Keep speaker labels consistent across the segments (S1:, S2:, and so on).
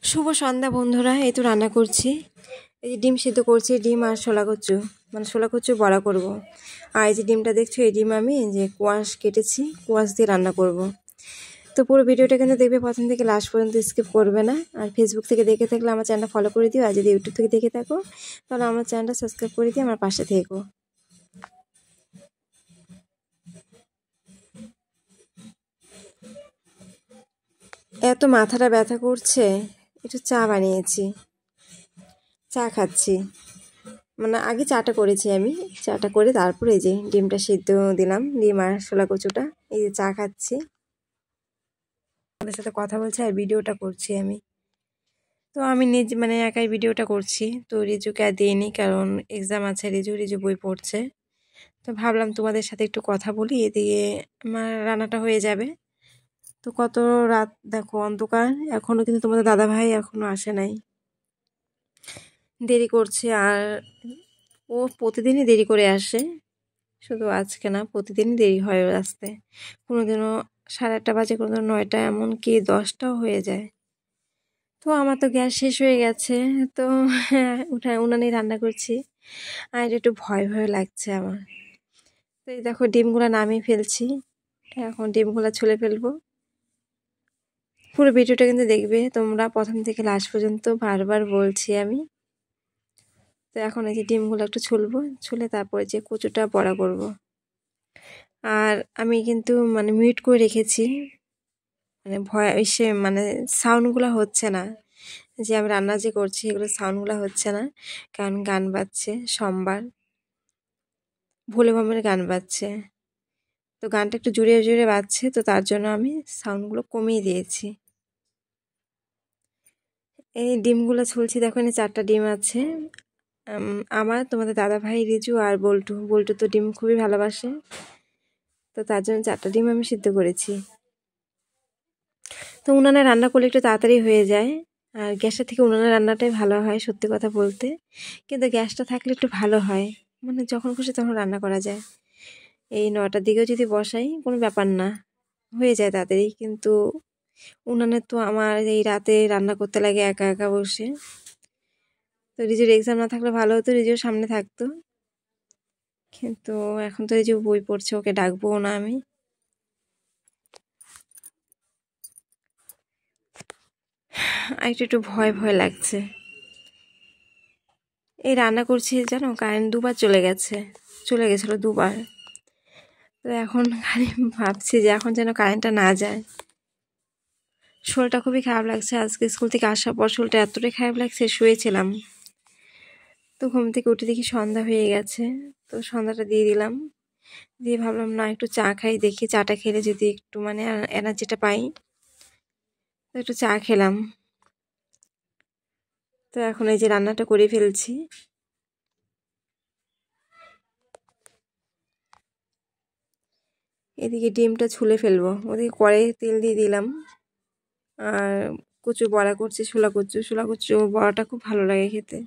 S1: শুভ সন্ধ্যা বন্ধুরা। এই তো রান্না করছি, এই যে ডিম সিদ্ধ করছি, ডিম আর ছোলা কচু, মানে ছোলা কচু বড়া করব। আর এই যে ডিমটা দেখছো, এই ডিম আমি যে কোয়াশ কেটেছি, কোয়াশ দিয়ে রান্না করব। তো পুরো ভিডিওটা কিন্তু দেখবে প্রথম থেকে লাস্ট পর্যন্ত, স্কিপ করবে না। আর ফেসবুক থেকে দেখে থাকলে আমার চ্যানেলটা ফলো করে দিও, আর যদি ইউটিউব থেকে দেখে থাকো তাহলে আমার চ্যানেলটা সাবস্ক্রাইব করে দিও, আমার পাশে থেকো। এত মাথাটা ব্যথা করছে, একটু চা বানিয়েছি, চা খাচ্ছি। মানে আগে চাটা করেছি আমি, চাটা করে তারপরে এই যে ডিমটা সিদ্ধ দিলাম, ডিম আর ছোলা কচুটা, এই যে চা খাচ্ছি, আপনাদের সাথে কথা বলছি আর ভিডিওটা করছি আমি। তো আমি নিজ মানে একাই ভিডিওটা করছি, তো রিজুকে আর দিইনি, কারণ এক্সাম আছে, রিজু বই পড়ছে। তো ভাবলাম তোমাদের সাথে একটু কথা বলি, এদিকে আমার রান্নাটা হয়ে যাবে। তো কত রাত দেখো, অন্ধকার এখনও, কিন্তু তোমাদের দাদাভাই এখনও আসে নাই, দেরি করছে। আর ও প্রতিদিনই দেরি করে আসে, শুধু আজকে না, প্রতিদিনই দেরি হয় আসতে। কোনোদিনও 8:30 বাজে, কোনোদিনও 9টা, এমনকি 10টাও হয়ে যায়। তো আমার তো গ্যাস শেষ হয়ে গেছে, তো উনানেই রান্না করছি। আর একটু ভয় ভয় লাগছে আমার। তো এই দেখো ডিমগুলো নামিয়ে ফেলছি, এখন ডিমগুলো ছুলে ফেলবো। পুরো ভিডিওটা কিন্তু দেখবে তোমরা প্রথম থেকে লাস্ট পর্যন্ত, বারবার বলছি আমি। তো এখন এই যে ডিমগুলো একটু ছুলবো, ছুলে তারপরে যে কচুটা বড়া করব। আর আমি কিন্তু মানে মিউট করে রেখেছি, মানে ভয়েসে মানে সাউন্ডগুলো হচ্ছে না, যে আমি রান্না যে করছি এগুলো সাউন্ডগুলো হচ্ছে না, কারণ গান বাজছে, সোমবার ভোলে বামের গান বাজছে। তো গানটা একটু জুড়ে জুড়ে বাজছে, তো তার জন্য আমি সাউন্ডগুলো কমিয়ে দিয়েছি। এই ডিমগুলো ছুলছি, দেখো এখানে 4টা ডিম আছে। আমার, তোমাদের দাদাভাই, রিজু আর বল্টু। বল্টু তো ডিম খুবই ভালোবাসে, তো তার জন্য 4টা ডিম আমি সিদ্ধ করেছি। তো উনানে রান্না করলে একটু তাড়াতাড়ি হয়ে যায়, আর গ্যাসের থেকে উনানে রান্নাটাই ভালো হয় সত্যি কথা বলতে। কিন্তু গ্যাসটা থাকলে একটু ভালো হয়, মানে যখন খুশি তখন রান্না করা যায়। এই 9টার দিকেও যদি বসাই কোনো ব্যাপার না, হয়ে যায় তাড়াতাড়ি। কিন্তু উনানে তো আমার এই রাতে রান্না করতে লাগে একা একা বসে। তো রিজুর এক্সাম না থাকলে ভালো হতো, রিজুর সামনে থাকতো, কিন্তু এখন তো রিজু বই পড়ছে, ওকে ডাকবো না আমি। আর একটু ভয় ভয় লাগছে। এই রান্না করছি জানো, কারেন্ট 2বার চলে গেছিলো 2বার। তো এখন খালি ভাবছি যে এখন যেন কারেন্টটা না যায়। শরীরটা খুবই খারাপ লাগছে, আজকে স্কুল থেকে আসার পর শরীরটা এতটাই খারাপ লাগছে, শুয়েছিলাম। তো ঘুম থেকে উঠে দেখি সন্ধ্যা হয়ে গেছে, তো সন্ধ্যাটা দিয়ে দিলাম, দিয়ে ভাবলাম না একটু চা খাই, দেখি চাটা খেলে যদি একটু মানে এনার্জিটা পাই। তো একটু চা খেলাম। তো এখন এই যে রান্নাটা করে ফেলছি। এদিকে ডিমটা ছুলে ফেলবো, ওদিকে কড়াইয়ে তেল দিয়ে দিলাম। আর কচু বড়া করছি, ছোলা কচু বড়াটা খুব ভালো লাগে খেতে।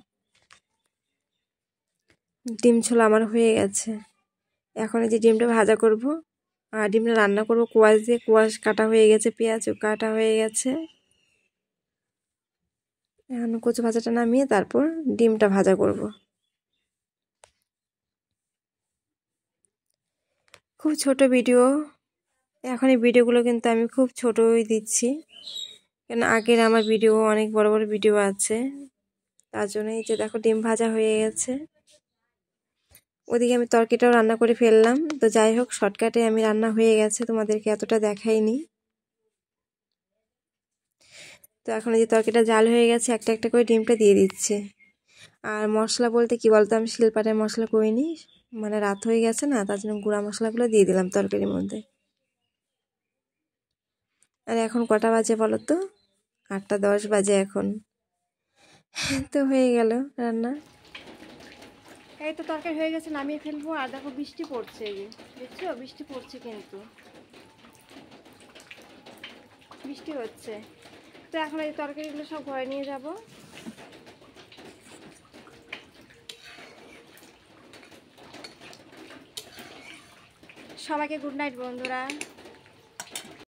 S1: ডিম ছোলা আমার হয়ে গেছে, এখন এই যে ডিমটা ভাজা করব আর ডিমটা রান্না করব কোয়াশ দিয়ে। কোয়াশ কাটা হয়ে গেছে, পেঁয়াজও কাটা হয়ে গেছে। এখন কচু ভাজাটা নামিয়ে তারপর ডিমটা ভাজা করব। খুব ছোট ভিডিও, এখন এই ভিডিওগুলো কিন্তু আমি খুব ছোটই দিচ্ছি, কেন আগের আমার ভিডিও অনেক বড় বড় ভিডিও আছে, তার জন্যই। যে দেখো ডিম ভাজা হয়ে গেছে, ওদিকে আমি তরকারিটাও রান্না করে ফেললাম। তো যাই হোক, শর্টকাটে আমি রান্না হয়ে গেছে, তোমাদেরকে এতটা দেখাইনি। তো এখন এই যে তরকারিটা জাল হয়ে গেছে, একটা একটা করে ডিমটা দিয়ে দিচ্ছে। আর মশলা বলতে কি বলতো, আমি শিলপাটায় মশলা করিনি, মানে রাত হয়ে গেছে না, তার জন্য গুঁড়া মশলাগুলো দিয়ে দিলাম তরকারির মধ্যে। আর এখন কটা বাজে বলো তো? 8টা 10 বাজে এখন। তো হয়ে গেল রান্না। এই তো তরকারি হয়ে গেছে, নামিয়ে ফেলবো। আর দেখো বৃষ্টি পড়ছে, এই যে দেখছো বৃষ্টি পড়ছে, কিন্তু বৃষ্টি হচ্ছে। তো এখন এই তরকারিগুলো সব ঘরে নিয়ে যাব। সবাইকে গুড নাইট বন্ধুরা।